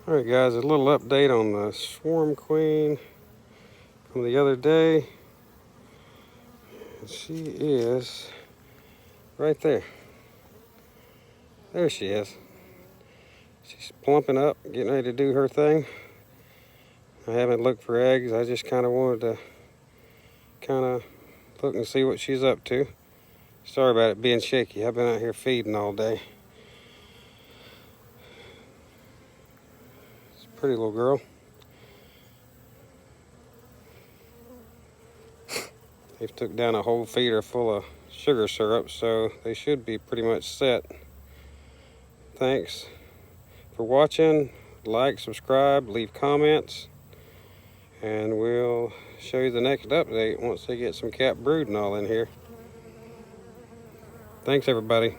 Alright guys, a little update on the Swarm Queen from the other day. She is right there. There she is. She's plumping up, getting ready to do her thing. I haven't looked for eggs. I just kind of wanted to look and see what she's up to. Sorry about it being shaky. I've been out here feeding all day. It's a pretty little girl. They've took down a whole feeder full of sugar syrup, so they should be pretty much set. Thanks for watching. Like, subscribe, leave comments, and we'll show you the next update once they get some cap brood and all in here. Thanks everybody.